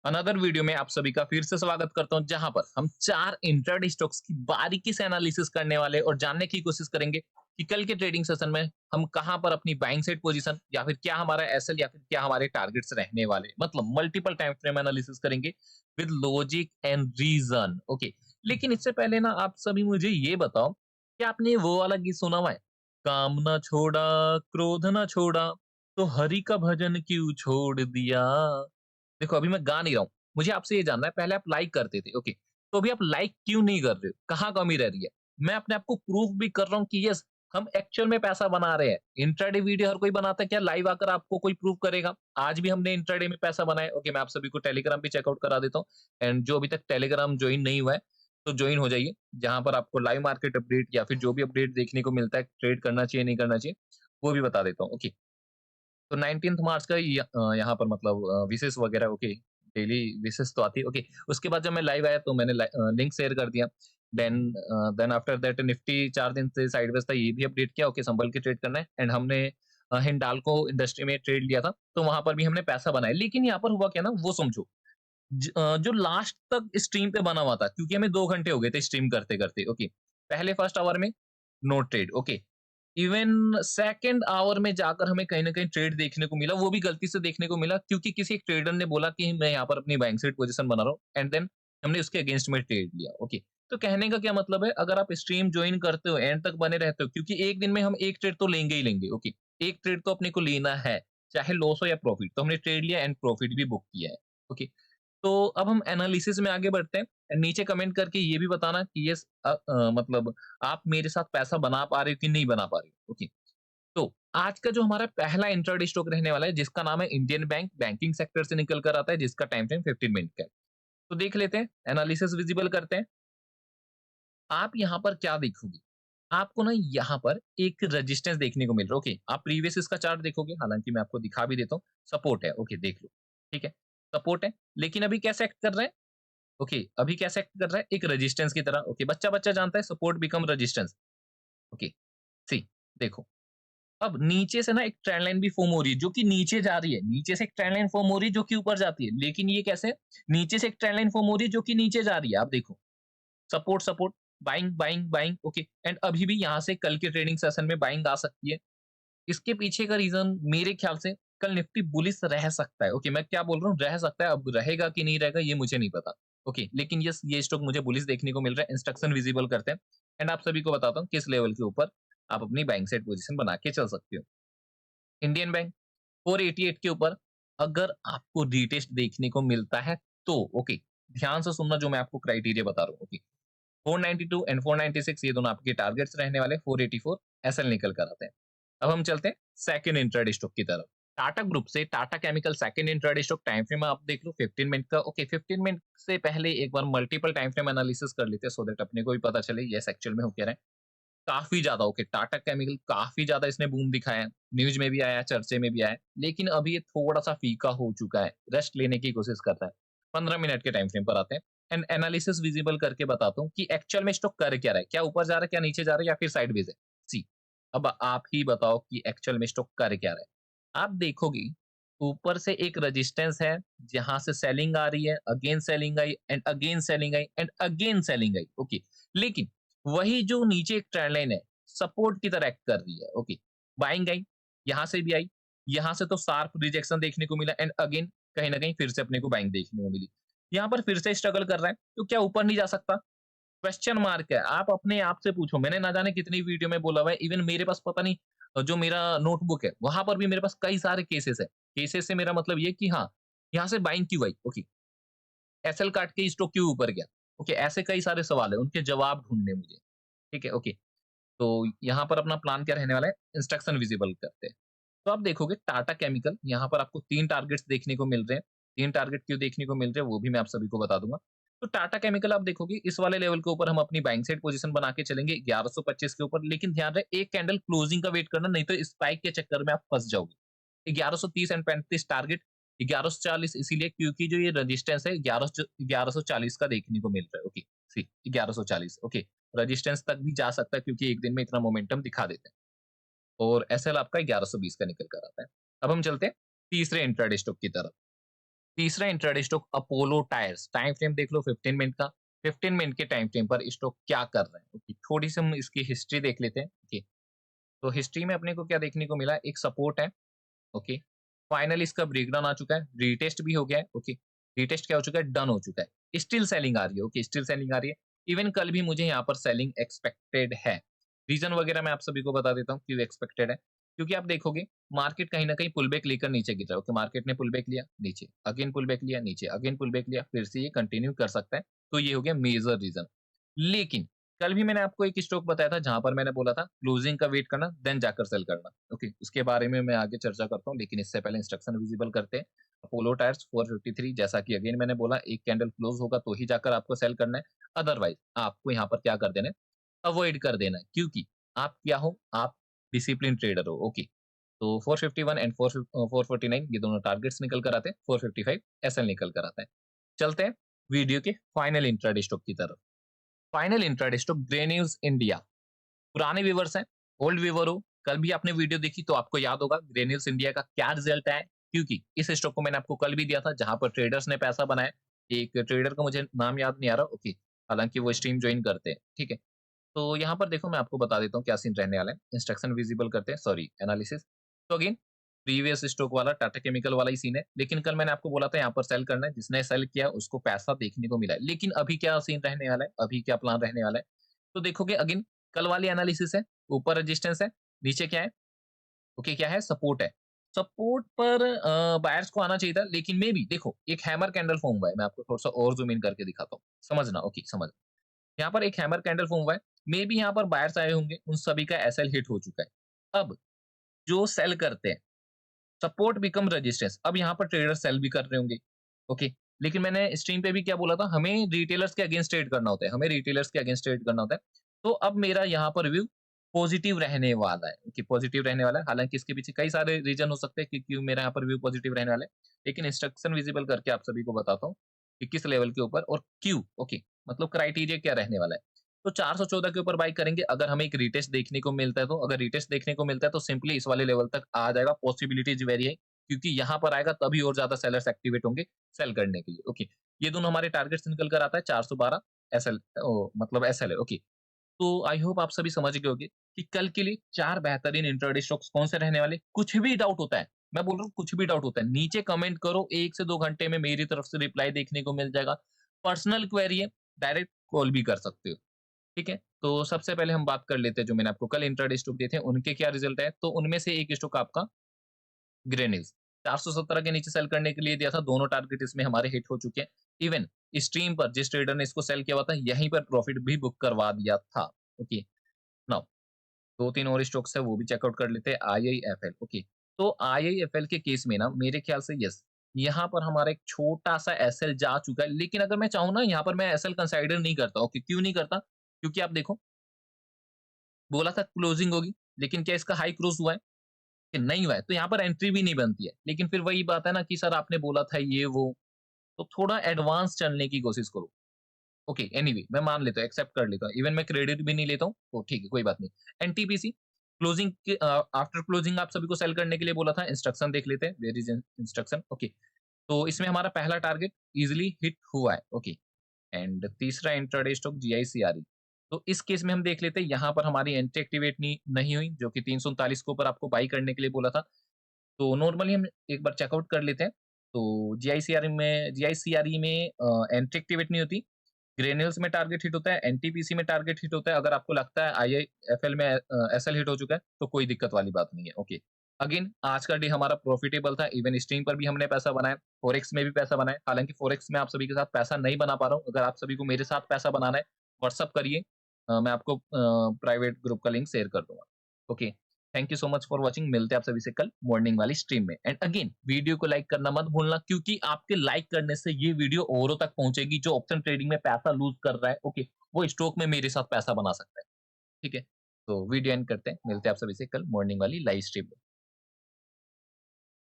Another video में आप सभी का फिर से स्वागत करता हूं, जहां पर हम चार इंट्राडे स्टॉक्स की बारीकी से एनालिसिस करने वाले और जानने की कोशिश करेंगे कि कल के ट्रेडिंग सेशन में हम कहां पर अपनी बाइंग साइड पोजीशन या फिर क्या हमारा एसएल या फिर क्या हमारे टारगेट्स रहने वाले, मतलब मल्टीपल टाइम फ्रेम एनालिसिस करेंगे with logic and reason. Okay, लेकिन इससे पहले ना आप सभी मुझे ये बताओ कि आपने वो वाला गीत सुना हुआ है, काम ना छोड़ा, क्रोध ना छोड़ा, तो हरि का भजन क्यों छोड़ दिया। देखो, अभी मैं गा नहीं रहा हूँ। मुझे आपसे ये जानना है, पहले आप लाइक करते थे, ओके, तो अभी आप लाइक क्यों नहीं कर रहे हो? कहाँ कमी रह रही है? मैं अपने आप को प्रूफ भी कर रहा हूँ कि यस, हम एक्चुअल में पैसा बना रहे हैं। इंट्राडे वीडियो हर कोई बनाता है, क्या लाइव आकर आपको कोई प्रूफ करेगा? आज भी हमने इंट्राडे में पैसा बनाया। ओके, मैं आप सभी को टेलीग्राम पे चेकआउट करा देता हूँ। एंड जो अभी तक टेलीग्राम जॉइन नहीं हुआ है, तो जॉइन हो जाइए, जहाँ पर आपको लाइव मार्केट अपडेट या फिर जो भी अपडेट देखने को मिलता है, ट्रेड करना चाहिए, नहीं करना चाहिए, वो भी बता देता हूँ। ओके, तो 19th मार्च का यहाँ पर मतलब विशेष वगैरह, ओके, डेली विशेष तो आती है। ओके, उसके बाद जब मैं लाइव आया तो मैंने लिंक शेयर कर दिया। देन आफ्टर दैट निफ्टी 4 दिन से साइडवेज था, ये भी अपडेट किया। ओके, संभल के ट्रेड करना है। एंड हमने हिंडाल्को इंडस्ट्री में ट्रेड लिया था, तो वहां पर भी हमने पैसा बनाया। लेकिन यहाँ पर हुआ क्या ना, वो समझो। जो लास्ट तक स्ट्रीम पे बना हुआ था, क्योंकि हमें 2 घंटे हो गए थे स्ट्रीम करते-करते। ओके, पहले फर्स्ट आवर में no trade. Okay, even second hour में जाकर हमें कहीं न कहीं ट्रेड देखने को मिला, वो भी गलती से देखने को मिला, क्योंकि किसी एक ट्रेडर ने बोला कि मैं यहाँ पर अपनी बाइंग साइड पोजीशन बना रहा हूँ, एंड देन हमने उसके अगेंस्ट में ट्रेड लिया। ओके, तो कहने का क्या मतलब है, अगर आप स्ट्रीम जॉइन करते हो, एंड तक बने रहते हो, क्योंकि एक दिन में हम एक ट्रेड तो लेंगे ही लेंगे। ओके, एक ट्रेड तो अपने को लेना है, चाहे लॉस हो या प्रॉफिट, तो हमने ट्रेड लिया एंड प्रॉफिट भी बुक किया है। ओके, तो अब हम एनालिसिस में आगे बढ़ते हैं। एंड नीचे कमेंट करके ये भी बताना कि यस, मतलब आप मेरे साथ पैसा बना पा रहे हो कि नहीं बना पा रहे हो। ओके, तो आज का जो हमारा पहला इंट्राडे स्टॉक रहने वाला है, जिसका नाम है इंडियन बैंक, बैंकिंग सेक्टर से निकल कर आता है, जिसका टाइम फ्रेम 15 मिनट का है। तो देख लेते हैं, एनालिसिस विजिबल करते हैं। आप यहाँ पर क्या देखोगे? आपको ना यहाँ पर एक रेजिस्टेंस देखने को मिल रहा है। ओके, आप प्रीवियस इसका चार्ट देखोगे, हालांकि मैं आपको दिखा भी देता हूँ। सपोर्ट है, ओके, देख लो। ठीक है, सपोर्ट है, लेकिन अभी कैसे एक्ट कर रहा है? ओके, अभी कैसे एक्ट कर रहा है? एक रेजिस्टेंस की तरह। ओके, बच्चा-बच्चा जानता है सपोर्ट बिकम रेजिस्टेंस। ओके, सी, देखो, अब नीचे से ना एक ट्रेंड लाइन भी फॉर्म हो रही है, जो कि नीचे जा रही है। नीचे से एक ट्रेंड लाइन फॉर्म हो रही है, जो कि ऊपर जाती है। लेकिन ये कैसे? नीचे से एक ट्रेंड लाइन फॉर्म हो रही है, जो कि नीचे जा रही है। आप देखो, support, support, buying, buying, buying. Okay, and अभी भी यहाँ से कल के ट्रेडिंग सेशन में बाइंग आ सकती है। इसके पीछे का रीज़न मेरे ख्याल से कल निफ्टी बुलिश रह सकता है। ओके, मैं क्या बोल रहा हूँ, रह सकता है, अब रहेगा कि नहीं रहेगा ये मुझे नहीं पता। ओके, लेकिन यस, ये स्टॉक मुझे बुलिश देखने को मिल रहा है। इंस्ट्रक्शन विजिबल करते हैं, एंड आप सभी को बताता हूँ किस लेवल के ऊपर आप अपनी बाइंग साइड पोजीशन बना के चल सकते हो। इंडियन बैंक 488 के ऊपर अगर आपको रीटेस्ट देखने को मिलता है, तो ओके, ध्यान से सुनना जो मैं आपको क्राइटेरिया बता रहा हूँ। ओके, 492 एंड 496 ये दोनों आपके टारगेट्स रहने वाले। 484 एसएल निकल कर आते हैं। अब हम चलते हैं सेकंड इंट्राडे स्टॉक की तरफ। टाटा ग्रुप से Tata chemical second intraday stock time frame आप देख लो 15 मिनट का। ओके, 15 मिनट से पहले एक बार मल्टीपल टाइम फ्रेम एनालिसिस कर लेते हैं, सो दैट अपने को भी पता चले यस एक्चुअल में हो क्या रहा है। काफी ज्यादा, ओके, टाटा केमिकल काफी ज्यादा इसने बूम दिखाया है, न्यूज में भी आया, चर्चे में भी आया, लेकिन अभी ये थोड़ा सा फीका हो चुका है, रेस्ट लेने की कोशिश कर रहा है। 15 मिनट के टाइम फ्रेम पर आते हैं, एंड एनालिसिस विजिबल करके बताता हूँ कि एक्चुअल में स्टॉक कर क्या रहा है, क्या ऊपर जा रहा है, क्या नीचे जा रहा है, या फिर साइडवेज है। सी, अब आप ही बताओ कि एक्चुअल में स्टॉक कर क्या रहा है। आप देखोगे, ऊपर से एक रेजिस्टेंस है, जहां से सेलिंग आ रही है, again selling I, and again selling I, and again selling I. Okay, लेकिन वही जो नीचे एक ट्रेंड लाइन है, सपोर्ट की तरह एक्ट कर रही है। ओके, बाइंग आई, यहां से भी आई, यहां से तो शार्प रिजेक्शन देखने को मिला, एंड अगेन कहीं ना कहीं फिर से अपने को बाइंग देखने को मिली। यहाँ पर फिर से स्ट्रगल कर रहा है, तो क्या ऊपर नहीं जा सकता? क्वेश्चन मार्क है। आप अपने आप से पूछो, मैंने ना जाने कितनी वीडियो में बोला हुआ है, इवन मेरे पास पता नहीं, जो मेरा नोटबुक है वहां पर भी मेरे पास कई सारे केसेस है। केसेस से मेरा मतलब ये कि हाँ, यहाँ से बाइंग क्यों आई। ओके, एसएल काट के स्टॉक क्यों ऊपर गया। ओके, ऐसे कई सारे सवाल है, उनके जवाब ढूंढने मुझे। ठीक है, ओके, तो यहाँ पर अपना प्लान क्या रहने वाला है, इंस्ट्रक्शन विजिबल करते हैं। तो आप देखोगे टाटा केमिकल, यहाँ पर आपको 3 टारगेट्स देखने को मिल रहे हैं। 3 टारगेट क्यों देखने को मिल रहे हैं वो भी मैं आप सभी को बता दूँगा। तो टाटा केमिकल आप देखोगे, इस वाले लेवल के ऊपर हम अपनी बाइंग साइड पोजीशन बना के चलेंगे 1125 के ऊपर, लेकिन ध्यान रहे एक कैंडल क्लोजिंग का वेट करना, नहीं तो स्पाइक के चक्कर में आप फँस जाओगे। 1130 एंड 35 टारगेट, 1140 इसीलिए क्योंकि जो ये रेजिस्टेंस है 1140 का देखने को मिल रहा है। ओके, सी, 1140, ओके, रेजिस्टेंस तक भी जा सकता है, क्योंकि एक दिन में इतना मोमेंटम दिखा देते हैं। और एसएल आपका 1120 का निकल कर आता है। अब हम चलते हैं तीसरे इंट्राडे स्टॉक की तरफ। तीसरा intraday stock Apollo tyres, time frame देख लो 15 मिनट का, 15 मिनट के टाइम फ्रेम पर स्टॉक क्या कर रहा है? ओके, थोड़ी-सी हम इसकी हिस्ट्री देख लेते हैं। ओके, तो हिस्ट्री में अपने को क्या देखने को मिला, एक सपोर्ट है। ओके, फाइनली इसका ब्रेकडाउन आ चुका है, रीटेस्ट भी हो गया है। ओके, रीटेस्ट क्या हो चुका है, डन हो चुका है, स्टिल सेलिंग आ रही है। ओके, स्टिल सेलिंग आ रही है। इवन कल भी मुझे यहाँ पर सेलिंग एक्सपेक्टेड है। रीजन वगैरह मैं आप सभी को बता देता हूँ क्यों एक्सपेक्टेड है। क्योंकि आप देखोगे मार्केट कहीं ना कहीं पुल बैक लेकर नीचे गिर रहा है। ओके, मार्केट ने पुल बैक लिया नीचे, अगेन पुल बैक लिया नीचे, अगेन पुल बैक लिया, फिर से ये कंटिन्यू कर सकता है। तो ये हो गया मेजर रीजन। लेकिन कल भी मैंने आपको एक स्टॉक बताया था जहां पर मैंने बोला था क्लोजिंग का वेट करना देन जाकर सेल करना। ओके, उसके बारे में मैं आगे चर्चा करता हूँ, लेकिन इससे पहले इंस्ट्रक्शन विजिबल करते हैं। अपोलो टायर्स 453, जैसा कि अगेन मैंने बोला एक कैंडल क्लोज होगा तो ही जाकर आपको सेल करना है, अदरवाइज आपको यहाँ पर क्या कर देना है, अवॉइड कर देना है। क्योंकि आप क्या हो, आप डिसिप्लिन ट्रेडर हो। ओके, तो 451 एंड 449 ये दोनों टारगेट्स निकल कर आते हैं, 455 एसएल निकल कर आता है। चलते हैं वीडियो के फाइनल इंट्राडे स्टॉक की तरफ। Final intraday stock granules India, पुराने व्यूवर्स हैं, ओल्ड व्यूवर हो, कल भी आपने वीडियो देखी तो आपको याद होगा ग्रेन्यूल्स इंडिया का क्या रिजल्ट है। क्योंकि इस स्टॉक को मैंने आपको कल भी दिया था जहां पर ट्रेडर्स ने पैसा बनाया। एक ट्रेडर का मुझे नाम याद नहीं आ रहा। ओके, हालांकि वो स्ट्रीम ज्वाइन करते हैं, ठीक है। तो यहाँ पर देखो मैं आपको बता देता हूँ क्या सीन रहने वाला है। इंस्ट्रक्शन विजिबल करते हैं, सॉरी एनालिसिस। तो अगेन प्रीवियस स्टॉक वाला टाटा केमिकल वाला ही सीन है, लेकिन कल मैंने आपको बोला था यहाँ पर सेल करना है, जिसने सेल किया उसको पैसा देखने को मिला है। लेकिन अभी क्या सीन रहने वाला है, अभी क्या प्लान रहने वाला है, तो देखोगे अगेन कल वाली एनालिसिस है, ऊपर रेजिस्टेंस है, नीचे क्या है, ओके क्या है, सपोर्ट है। सपोर्ट पर बायर्स को आना चाहिए था, लेकिन मे बी देखो एक हैमर कैंडल फॉर्म हुआ है। मैं आपको थोड़ा सा और जूम इन करके दिखाता हूँ, समझना। ओके, समझ, यहाँ पर एक हैमर कैंडल फॉर्म हुआ है, मे बी यहाँ पर बायर्स आए होंगे, उन सभी का एसएल हिट हो चुका है। अब जो सेल करते हैं, सपोर्ट बिकम रेजिस्टेंस, अब यहाँ पर ट्रेडर सेल भी कर रहे होंगे। ओके, लेकिन मैंने स्ट्रीम पे भी क्या बोला था, हमें रिटेलर्स के अगेंस्ट ट्रेड करना होता है, हमें रिटेलर्स के अगेंस्ट ट्रेड करना होता है। तो अब मेरा यहाँ पर व्यू पॉजिटिव रहने वाला है। ओके, पॉजिटिव रहने वाला है, हालांकि इसके पीछे कई सारे रीजन हो सकते हैं कि क्यों मेरा यहाँ पर व्यू पॉजिटिव रहने वाला है, लेकिन इंस्ट्रक्शन विजिबल करके आप सभी को बताता हूँ कि किस लेवल के ऊपर और क्यों। ओके, मतलब क्राइटेरिया क्या रहने वाला है। तो 414 के ऊपर बाई करेंगे अगर हमें एक रिटेस्ट देखने को मिलता है। तो अगर रिटेस्ट देखने को मिलता है तो सिंपली इस वाले लेवल तक आ जाएगा, पॉसिबिलिटीज वेरी है, क्योंकि यहाँ पर आएगा तभी और ज्यादा सेलर्स एक्टिवेट होंगे सेल करने के लिए। ओके, ये दोनों हमारे टारगेट्स निकल कर आता है 412 एसएल, मतलब एसएल है। ओके, तो आई होप आप सभी समझ गए होंगे कि कल के लिए 4 बेहतरीन इंट्राडे स्टॉक्स कौन से रहने वाले। कुछ भी डाउट होता है, मैं बोल रहा हूँ कुछ भी डाउट होता है, नीचे कमेंट करो, 1 से 2 घंटे में मेरी तरफ से रिप्लाई देखने को मिल जाएगा। पर्सनल क्वेरी है, डायरेक्ट कॉल भी कर सकते हो, ठीक है? तो सबसे पहले हम बात कर लेते हैं जो मैंने आपको कल इंट्राडे स्टॉक दिए थे, उनके क्या रिजल्ट है। तो उनमें से एक स्टॉक आपका ग्रेनिल्स 417 के नीचे सेल करने के लिए दिया था, दोनों टारगेट इसमें हमारे हिट हो चुके हैं। इवन स्ट्रीम पर जिस ट्रेडर ने इसको सेल किया हुआ था, यहीं पर प्रॉफिट भी बुक करवा दिया था। ओके, नाउ 2-3 और स्टॉक्स है वो भी चेकआउट कर लेते हैं। आईआईएफएल, ओके, तो आईआईएफएल के केस में ना मेरे ख्याल से यस, यहाँ पर हमारा एक छोटा-सा एसएल जा चुका है, लेकिन अगर मैं चाहूँ ना यहाँ पर मैं एसएल कंसीडर नहीं करता। ओके, क्यों नहीं करता? क्योंकि आप देखो बोला था क्लोजिंग होगी, लेकिन क्या इसका हाई क्लोज हुआ है? कि नहीं हुआ है, तो यहाँ पर एंट्री भी नहीं बनती है। लेकिन फिर वही बात है ना कि सर आपने बोला था ये वो, तो थोड़ा एडवांस चलने की कोशिश करो। ओके, एनीवे मैं मान लेता हूँ, एक्सेप्ट कर लेता हूँ, इवन मैं क्रेडिट भी नहीं लेता हूँ, तो ठीक है कोई बात नहीं। एनटीपीसी क्लोजिंग के आफ्टर क्लोजिंग आप सभी को सेल करने के लिए बोला था। इंस्ट्रक्शन देख लेते हैं, वेयर इज इंस्ट्रक्शन। ओके, तो इसमें हमारा पहला टारगेट इजिली हिट हुआ है। ओके, एंड तीसरा इंट्राडे स्टॉक जीआईसीआरई। तो इस केस में हम देख लेते हैं, यहाँ पर हमारी एंट्री एक्टिवेट नहीं हुई, जो कि 339 के ऊपर आपको बाई करने के लिए बोला था। तो नॉर्मली हम एक बार चेकआउट कर लेते हैं। तो जीआईसीआरई में एंट्री एक्टिवेट नहीं होती, ग्रेन्यूल्स में टारगेट हिट होता है, एनटीपीसी में टारगेट हिट होता है। अगर आपको लगता है आईआईएफएल में एसएल हिट हो चुका है तो कोई दिक्कत वाली बात नहीं है। ओके, अगेन आज का डे हमारा प्रॉफिटेबल था, इवन स्ट्रीम पर भी हमने पैसा बनाया, फॉरेक्स में भी पैसा बनाया। हालांकि फॉरेक्स में आप सभी के साथ पैसा नहीं बना पा रहा हूँ, अगर आप सभी को मेरे साथ पैसा बनाना है व्हाट्सअप करिए, मैं आपको प्राइवेट ग्रुप का लिंक शेयर कर दूंगा। Okay, thank you so much for watching, मिलते हैं आप सभी से कल मॉर्निंग वाली स्ट्रीम में। एंड अगेन वीडियो को लाइक करना मत भूलना, क्योंकि आपके लाइक करने से ये वीडियो औरों तक पहुंचेगी जो ऑप्शन ट्रेडिंग में पैसा लूज कर रहा है। ओके, वो स्टॉक में मेरे साथ पैसा बना सकता है, ठीक है। तो वीडियो एंड करते हैं, मिलते हैं आप सभी से कल मॉर्निंग वाली लाइव स्ट्रीम में।